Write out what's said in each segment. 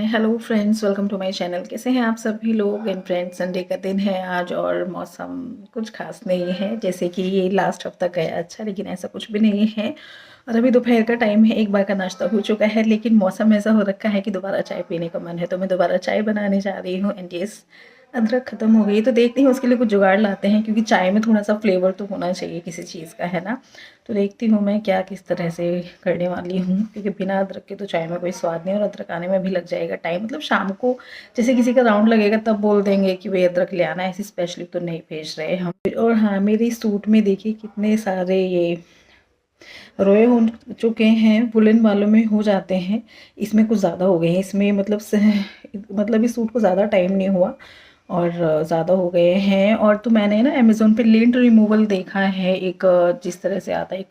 Hello friends, welcome to my channel. कैसे हैं आप सभी लोग एंड फ्रेंड्स। संडे का दिन है आज और मौसम कुछ खास नहीं है, जैसे कि ये लास्ट हफ्ता गया अच्छा, लेकिन ऐसा कुछ भी नहीं है। और अभी दोपहर का टाइम है, एक बार का नाश्ता हो चुका है, लेकिन मौसम ऐसा हो रखा है कि दोबारा चाय पीने का मन है, तो मैं दोबारा चाय बनाने जा रही हूँ। एंड यस, अदरक ख़त्म हो गई तो देखती हूँ उसके लिए कुछ जुगाड़ लाते हैं, क्योंकि चाय में थोड़ा सा फ्लेवर तो होना चाहिए किसी चीज़ का, है ना। तो देखती हूँ मैं क्या किस तरह से करने वाली हूँ, क्योंकि बिना अदरक के तो चाय में कोई स्वाद नहीं, और अदरक आने में भी लग जाएगा टाइम। मतलब शाम को जैसे किसी का राउंड लगेगा तब बोल देंगे कि भाई अदरक ले आना, ऐसे स्पेशली तो नहीं भेज रहे हम। और हाँ, मेरी सूट में देखिए कितने सारे ये रोए हो चुके हैं, वुलन वालों में हो जाते हैं, इसमें कुछ ज़्यादा हो गए हैं। इसमें मतलब इस सूट को ज़्यादा टाइम नहीं हुआ और ज़्यादा हो गए हैं। और तो मैंने ना अमेज़ोन पे लिंट रिमूवल देखा है, एक जिस तरह से आता है,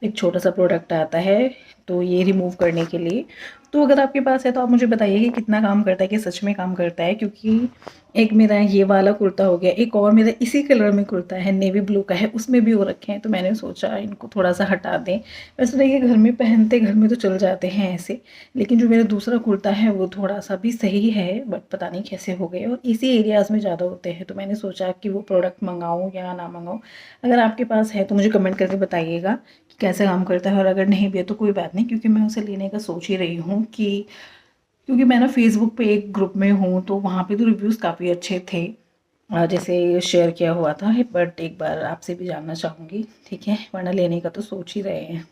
एक छोटा सा प्रोडक्ट आता है, तो ये रिमूव करने के लिए। तो अगर आपके पास है तो आप मुझे बताइए कि कितना काम करता है, कि सच में काम करता है। क्योंकि एक मेरा ये वाला कुर्ता हो गया, एक और मेरा इसी कलर में कुर्ता है, नेवी ब्लू का है, उसमें भी हो रखे हैं, तो मैंने सोचा इनको थोड़ा सा हटा दें। वैसे तो ये घर में पहनते, घर में तो चल जाते हैं ऐसे, लेकिन जो मेरा दूसरा कुर्ता है वो थोड़ा सा भी सही है, बट पता नहीं कैसे हो गए, और इसी एरियाज़ में ज़्यादा होते हैं। तो मैंने सोचा कि वो प्रोडक्ट मंगाऊँ या ना मंगाऊँ। अगर आपके पास है तो मुझे कमेंट करके बताइएगा कि कैसे काम करता है, और अगर नहीं भी है तो कोई बात नहीं, क्योंकि मैं उसे लेने का सोच ही रही हूँ। क्योंकि मैं ना फेसबुक पे एक ग्रुप में हूँ, तो वहाँ पे तो रिव्यूज़ काफ़ी अच्छे थे, जैसे शेयर किया हुआ था। बट एक बार आपसे भी जानना चाहूँगी, ठीक है, वरना लेने का तो सोच ही रहे हैं।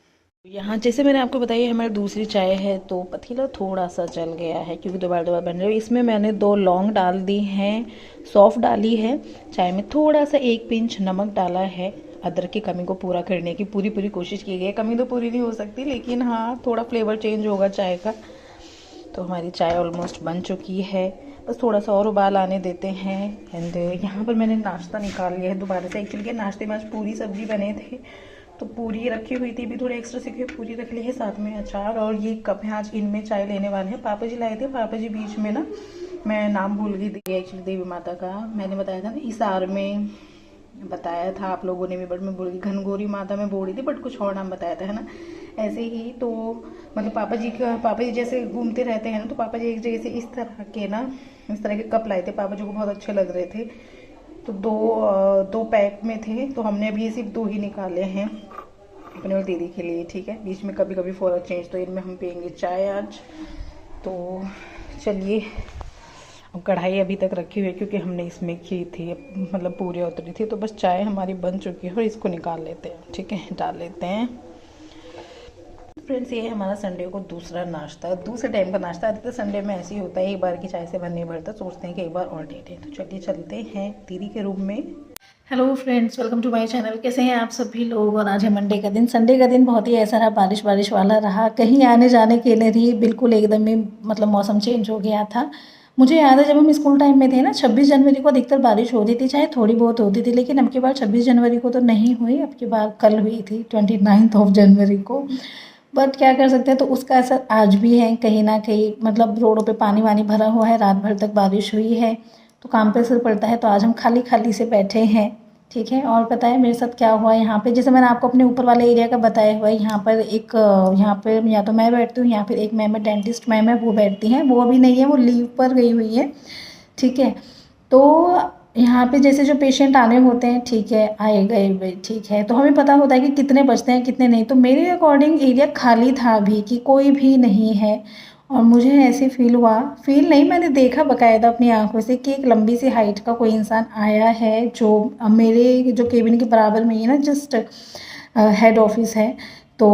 यहाँ जैसे मैंने आपको बताया, हमारी दूसरी चाय है, तो पतीला थोड़ा सा जल गया है, क्योंकि दोबारा दोबारा बन रही है। इसमें मैंने 2 लौंग डाल दी हैं, सौंफ डाली है, चाय में थोड़ा सा 1 पिंच नमक डाला है। अदरक की कमी को पूरा करने की पूरी पूरी कोशिश की गई है। कमी तो पूरी नहीं हो सकती, लेकिन हाँ, थोड़ा फ्लेवर चेंज होगा चाय का। तो हमारी चाय ऑलमोस्ट बन चुकी है, बस थोड़ा सा और उबाल आने देते हैं। एंड यहाँ पर मैंने नाश्ता निकाल लिया है दोबारा से। एक्चुअली नाश्ते में आज पूरी सब्जी बने थे, तो पूरी रखी हुई थी, भी थोड़ी एक्स्ट्रा सीखी पूरी रख ली है, साथ में अचार। और ये कप है, आज इनमें चाय लेने वाले हैं। पापा जी लाए थे, पापा जी बीच में ना, मैं नाम भूल गई थी एक्चुअली, देवी माता का मैंने बताया था ना, हिसार में बताया था आप लोगों ने भी, बट मैं भूल गई। घनघोरी माता में बोल रही थी, बट कुछ और नाम बताया था, है ना, ऐसे ही। तो मतलब पापा जी जैसे घूमते रहते हैं ना, तो पापा जी एक जगह से इस तरह के कप लाए थे, पापा जी को बहुत अच्छे लग रहे थे। तो दो पैक में थे, तो हमने अभी सिर्फ 2 ही निकाले हैं अपने और दीदी के लिए, ठीक है। बीच में कभी कभी फॉर अ चेंज तो इनमें हम पियेंगे चाय आज। तो चलिए, अब कढ़ाई अभी तक रखी हुई है, क्योंकि हमने इसमें की थी, मतलब पूरी उतरी थी, तो बस चाय हमारी बन चुकी है, और इसको निकाल लेते हैं, ठीक है, डाल लेते हैं। फ्रेंड्स, ये है हमारा संडे को दूसरा नाश्ता, दूसरे टाइम का नाश्ता। अधिकतर संडे में ऐसे ही होता है, एक बार की चाय से मन नहीं भरता, सोचते हैं कि एक बार और दे दें। तो चलिए चलते हैं दीदी के रूम में। Hello friends, welcome to my channel. कैसे हैं आप सभी लोग। और आज है मंडे का दिन। संडे का दिन बहुत ही ऐसा रहा, बारिश बारिश वाला रहा, कहीं आने जाने के लिए नहीं, बिल्कुल एकदम ही मतलब मौसम चेंज हो गया था। मुझे याद है जब हम स्कूल टाइम में थे ना, 26 जनवरी को अधिकतर बारिश होती थी, चाहे थोड़ी बहुत होती थी, लेकिन अब की बार 26 जनवरी को तो नहीं हुई, अब की बार कल हुई थी 29 जनवरी को। बट क्या कर सकते हैं, तो उसका असर आज भी है कहीं ना कहीं। मतलब रोडों पे पानी वानी भरा हुआ है, रात भर तक बारिश हुई है, तो काम पे असर पड़ता है। तो आज हम खाली खाली से बैठे हैं, ठीक है। और पता है मेरे साथ क्या हुआ यहाँ पे, जैसे मैंने आपको अपने ऊपर वाले एरिया का बताया हुआ है, यहाँ पर यहाँ पर या तो मैं बैठती हूँ, या फिर एक मैम है, डेंटिस्ट मैम है, वो बैठती हैं। वो अभी नहीं है, वो लीव पर गई हुई है, ठीक है। तो यहाँ पे जैसे जो पेशेंट आने होते हैं, ठीक है, आए गए हुए, ठीक है, तो हमें पता होता है कि कितने बचते हैं कितने नहीं। तो मेरे अकॉर्डिंग एरिया खाली था अभी, कि कोई भी नहीं है। और मुझे ऐसे फील हुआ, फील नहीं, मैंने देखा बकायदा अपनी आंखों से, कि एक लंबी सी हाइट का कोई इंसान आया है, जो मेरे जो केबिन के बराबर में ही है ना, जस्ट हेड ऑफिस है। तो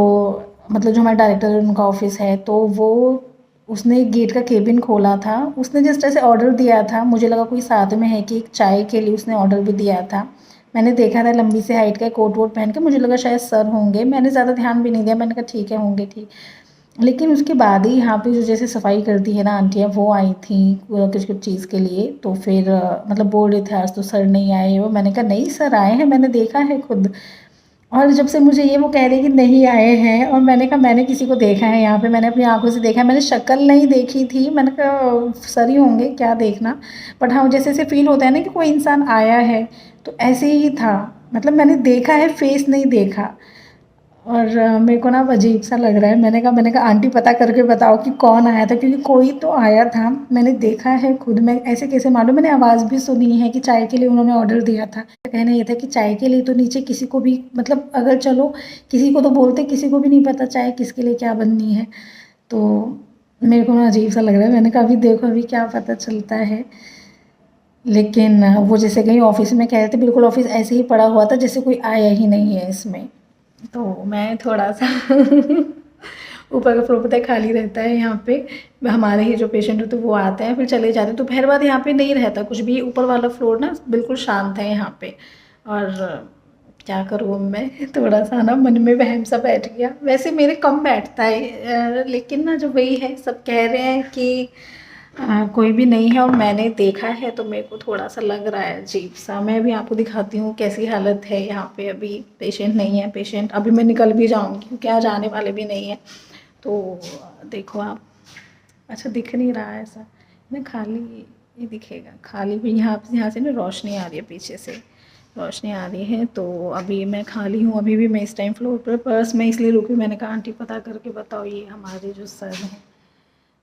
मतलब जो हमारे डायरेक्टर है उनका ऑफिस है, तो वो उसने गेट का केबिन खोला था, उसने जस्ट ऐसे ऑर्डर दिया था, मुझे लगा कोई साथ में है, कि एक चाय के लिए उसने ऑर्डर भी दिया था। मैंने देखा था लंबी से हाइट का कोट वोट पहन के, मुझे लगा शायद सर होंगे, मैंने ज़्यादा ध्यान भी नहीं दिया, मैंने कहा ठीक है होंगे, ठीक। लेकिन उसके बाद ही यहाँ पे जो जैसे सफाई करती है ना आंटियाँ, वो आई थी कुछ कुछ चीज़ के लिए। तो फिर मतलब बोल रहे थे आज तो सर नहीं आए हो, मैंने कहा नहीं सर आए हैं, मैंने देखा है खुद। और जब से मुझे ये वो कह रही कि नहीं आए हैं, और मैंने कहा मैंने किसी को देखा है यहाँ पे, मैंने अपनी आंखों से देखा है, मैंने शक्ल नहीं देखी थी, मैंने कहा सर ही होंगे, क्या देखना। बट हाँ, जैसे ऐसे फील होता है ना कि कोई इंसान आया है, तो ऐसे ही था। मतलब मैंने देखा है, फेस नहीं देखा। और मेरे को ना अब अजीब सा लग रहा है। मैंने कहा आंटी पता करके बताओ कि कौन आया था, क्योंकि कोई तो आया था। मैंने देखा है खुद, मैं ऐसे कैसे मालूम, मैंने आवाज़ भी सुनी है कि चाय के लिए उन्होंने ऑर्डर दिया था। कहना ये था कि चाय के लिए तो नीचे किसी को भी, मतलब अगर चलो किसी को तो बोलते, किसी को भी नहीं पता चाय किसके लिए क्या बननी है। तो मेरे को ना अजीब सा लग रहा है। मैंने कहा अभी देखो अभी क्या पता चलता है। लेकिन वो जैसे कहीं ऑफिस में कह रहे थे, बिल्कुल ऑफिस ऐसे ही पड़ा हुआ था जैसे कोई आया ही नहीं है इसमें। तो मैं थोड़ा सा ऊपर का फ्लोर पता है खाली रहता है यहाँ पे। हमारे ही जो पेशेंट होते हैं वो आते हैं फिर चले जाते हैं। दोपहर बाद यहाँ पे नहीं रहता कुछ भी, ऊपर वाला फ्लोर ना बिल्कुल शांत है यहाँ पे। और क्या करूँ मैं, थोड़ा सा ना मन में वहम सा बैठ गया। वैसे मेरे कम बैठता है लेकिन ना जो वही है, सब कह रहे हैं कि कोई भी नहीं है और मैंने देखा है, तो मेरे को थोड़ा सा लग रहा है अजीब सा। मैं भी आपको दिखाती हूँ कैसी हालत है यहाँ पे। अभी पेशेंट नहीं है, पेशेंट अभी मैं निकल भी जाऊँगी क्योंकि आज आने वाले भी नहीं है। तो देखो आप, अच्छा दिख नहीं रहा है ऐसा ना, खाली ये दिखेगा खाली भी। यहाँ से ना रोशनी आ रही है, पीछे से रोशनी आ रही है। तो अभी मैं खाली हूँ, अभी भी मैं इस टाइम फ्लोर पर पर्स में इसलिए रुकी। मैंने कहा आंटी पता करके बताओ, ये हमारे जो सर हैं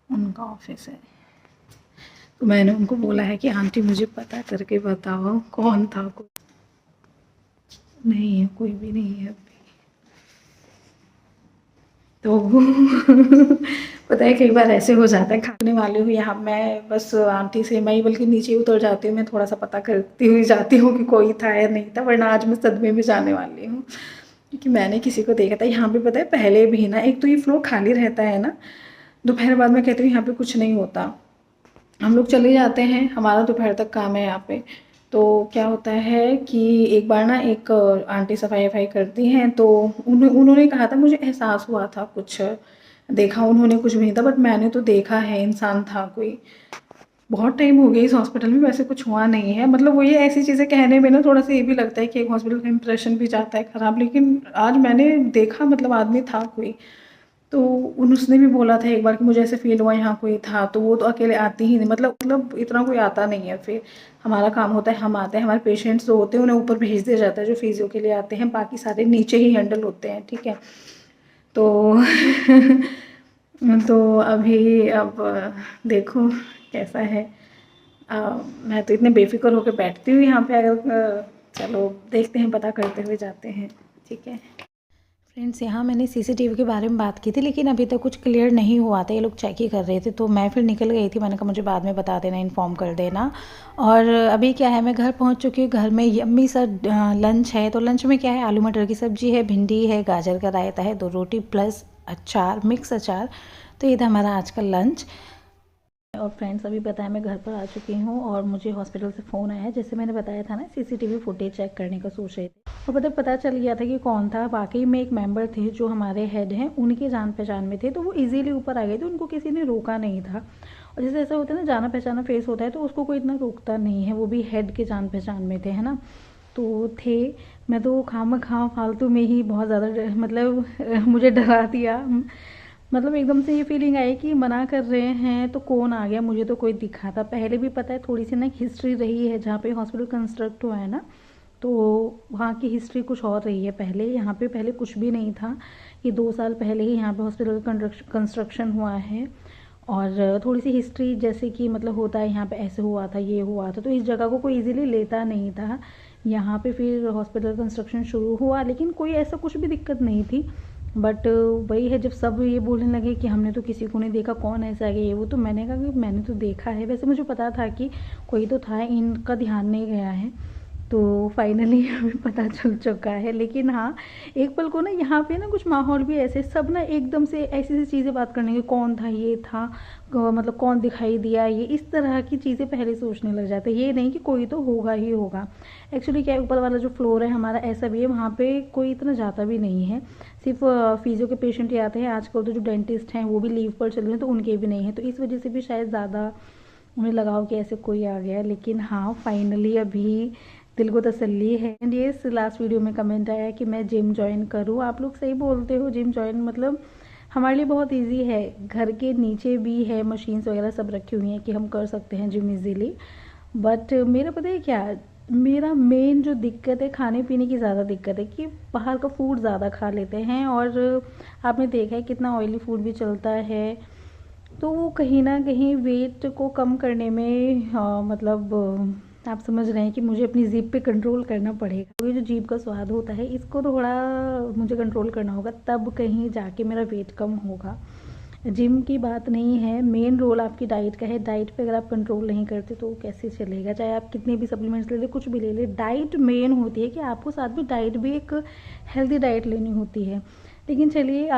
उनका ऑफिस है। तो मैंने उनको बोला है कि आंटी मुझे पता करके बताओ कौन था। कोई नहीं है, कोई भी नहीं है अभी। तो पता है कई बार ऐसे हो जाता है, खाने वाले हूँ यहाँ मैं, बस आंटी से मैं ही बल्कि नीचे उतर जाती हूँ। मैं थोड़ा सा पता करती हुई जाती हूँ कि कोई था या नहीं था, वरना आज मैं सदमे में जाने वाली हूँ। क्योंकि मैंने किसी को देखा था यहाँ पे, पता है पहले भी ना, एक तो ये फ्लोर खाली रहता है ना, दोपहर बाद मैं कहती हूँ यहाँ पे कुछ नहीं होता। हम लोग चले जाते हैं, हमारा दोपहर तक काम है यहाँ पे। तो क्या होता है कि एक बार ना एक आंटी सफाई वफाई करती हैं, तो उन्होंने कहा था, मुझे एहसास हुआ था कुछ, देखा उन्होंने कुछ भी नहीं था, बट मैंने तो देखा है इंसान था कोई। बहुत टाइम हो गया इस हॉस्पिटल में, वैसे कुछ हुआ नहीं है। मतलब वो ये ऐसी चीज़ें कहने में ना थोड़ा सा ये भी लगता है कि एक हॉस्पिटल का इंप्रेशन भी जाता है ख़राब, लेकिन आज मैंने देखा, मतलब आदमी था कोई। तो उसने भी बोला था एक बार कि मुझे ऐसे फ़ील हुआ यहाँ कोई था। तो वो तो अकेले आती ही नहीं, मतलब इतना कोई आता नहीं है। फिर हमारा काम होता है, हम आते हैं, हमारे पेशेंट्स जो होते हैं उन्हें ऊपर भेज दिया जाता है जो फिजियो के लिए आते हैं, बाकी सारे नीचे ही हैंडल होते हैं, ठीक है। तो तो अभी अब देखो कैसा है। मैं तो इतने बेफिक्र होकर बैठती हूँ यहाँ पे। अगर चलो देखते हैं, पता करते हुए जाते हैं, ठीक है। फ्रेंड्स यहाँ मैंने सीसीटीवी के बारे में बात की थी, लेकिन अभी तक कुछ क्लियर नहीं हुआ था, ये लोग चेक ही कर रहे थे। तो मैं फिर निकल गई थी, मैंने कहा मुझे बाद में बता देना, इन्फॉर्म कर देना। और अभी क्या है, मैं घर पहुँच चुकी हूँ। घर में यम्मी सा लंच है। तो लंच में क्या है, आलू मटर की सब्ज़ी है, भिंडी है, गाजर का रायता है, 2 रोटी प्लस अचार, मिक्स अचार। तो ये था हमारा आज का लंच। और फ्रेंड्स अभी बताया मैं घर पर आ चुकी हूँ और मुझे हॉस्पिटल से फ़ोन आया, जैसे मैंने बताया था ना सीसीटीवी फुटेज चेक करने का सोच रहे थे। और पता चल गया था कि कौन था। वाकई में एक मेंबर थे जो हमारे हेड हैं, उनके जान पहचान में थे। तो वो इजीली ऊपर आ गए थे, उनको किसी ने रोका नहीं था। और जैसे ऐसा होता है ना, जाना पहचाना फेस होता है तो उसको कोई इतना रोकता नहीं है। वो भी हेड के जान पहचान में थे, है ना। तो थे, मैं तो खाम फालतू में ही बहुत ज़्यादा मतलब मुझे डरा दिया। मतलब एकदम से ये फीलिंग आई कि मना कर रहे हैं तो कौन आ गया, मुझे तो कोई दिखा था। पहले भी पता है थोड़ी सी ना हिस्ट्री रही है, जहाँ पे हॉस्पिटल कंस्ट्रक्ट हुआ है ना, तो वहाँ की हिस्ट्री कुछ और रही है। पहले यहाँ पे पहले कुछ भी नहीं था। ये 2 साल पहले ही यहाँ पे हॉस्पिटल कंस्ट्रक्शन हुआ है। और थोड़ी सी हिस्ट्री जैसे कि मतलब होता है यहाँ पे ऐसे हुआ था, ये हुआ था, तो इस जगह को कोई इजीली लेता नहीं था। यहाँ पे फिर हॉस्पिटल कंस्ट्रक्शन शुरू हुआ, लेकिन कोई ऐसा कुछ भी दिक्कत नहीं थी। बट वही है, जब सब ये बोलने लगे कि हमने तो किसी को नहीं देखा, कौन ऐसा है ये वो, तो मैंने कहा कि मैंने तो देखा है। वैसे मुझे पता था कि कोई तो था, इनका ध्यान नहीं गया है। तो फाइनली हमें पता चल चुका है। लेकिन हाँ, एक पल को ना यहाँ पे ना कुछ माहौल भी ऐसे, सब ना एकदम से ऐसी ऐसी चीज़ें बात करने की, कौन था, ये था, मतलब कौन दिखाई दिया, ये इस तरह की चीज़ें पहले सोचने लग जाते हैं। ये नहीं कि कोई तो होगा ही होगा। एक्चुअली क्या है, ऊपर वाला जो फ्लोर है हमारा ऐसा भी है, वहाँ पे कोई इतना जाता भी नहीं है। सिर्फ फिजियो के पेशेंट ही आते हैं। आजकल तो जो डेंटिस्ट हैं वो भी लीव पर चल रहे हैं, तो उनके भी नहीं है। तो इस वजह से भी शायद ज़्यादा उन्हें लगाओ कि ऐसे कोई आ गया। लेकिन हाँ, फाइनली अभी दिल को तसल्ली है। एंड ये लास्ट वीडियो में कमेंट आया कि मैं जिम ज्वाइन करूँ। आप लोग सही बोलते हो, जिम ज्वाइन मतलब हमारे लिए बहुत इजी है। घर के नीचे भी है, मशीन्स वगैरह सब रखी हुई हैं कि हम कर सकते हैं जिम इजीली। बट मेरा पता है क्या, मेरा मेन जो दिक्कत है खाने पीने की ज़्यादा दिक्कत है कि बाहर का फूड ज़्यादा खा लेते हैं, और आपने देखा है कितना ऑयली फूड भी चलता है, तो वो कहीं न कहीं वेट को कम करने में मतलब आप समझ रहे हैं कि मुझे अपनी जीभ पे कंट्रोल करना पड़ेगा। ये जो जीभ का स्वाद होता है इसको थोड़ा मुझे कंट्रोल करना होगा, तब कहीं जाके मेरा वेट कम होगा। जिम की बात नहीं है, मेन रोल आपकी डाइट का है। डाइट पे अगर आप कंट्रोल नहीं करते तो कैसे चलेगा, चाहे आप कितने भी सप्लीमेंट्स ले लें, कुछ भी ले लें, डाइट मेन होती है कि आपको साथ में डाइट भी एक हेल्दी डाइट लेनी होती है। लेकिन चलिए,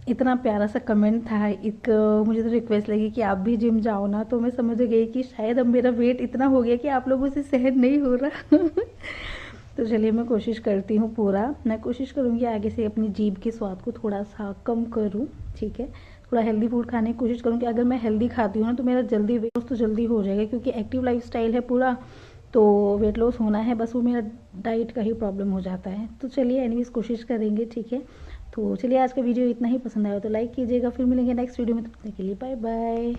इतना प्यारा सा कमेंट था, एक मुझे तो रिक्वेस्ट लगी कि आप भी जिम जाओ ना, तो मैं समझ गई कि शायद अब मेरा वेट इतना हो गया कि आप लोगों से सहन नहीं हो रहा। तो चलिए, मैं कोशिश करती हूँ पूरा, मैं कोशिश करूँगी आगे से अपनी जीभ के स्वाद को थोड़ा सा कम करूँ, ठीक है। थोड़ा हेल्दी फूड खाने की कोशिश करूँ कि अगर मैं हेल्दी खाती हूँ ना तो मेरा जल्दी वेट लॉस तो जल्दी हो जाएगा, क्योंकि एक्टिव लाइफस्टाइल है पूरा, तो वेट लॉस होना है, बस वो मेरा डाइट का ही प्रॉब्लम हो जाता है। तो चलिए एनीवेज कोशिश करेंगे, ठीक है। तो चलिए, आज का वीडियो इतना ही, पसंद आया तो लाइक कीजिएगा, फिर मिलेंगे नेक्स्ट वीडियो में, तब तक के लिए बाय बाय।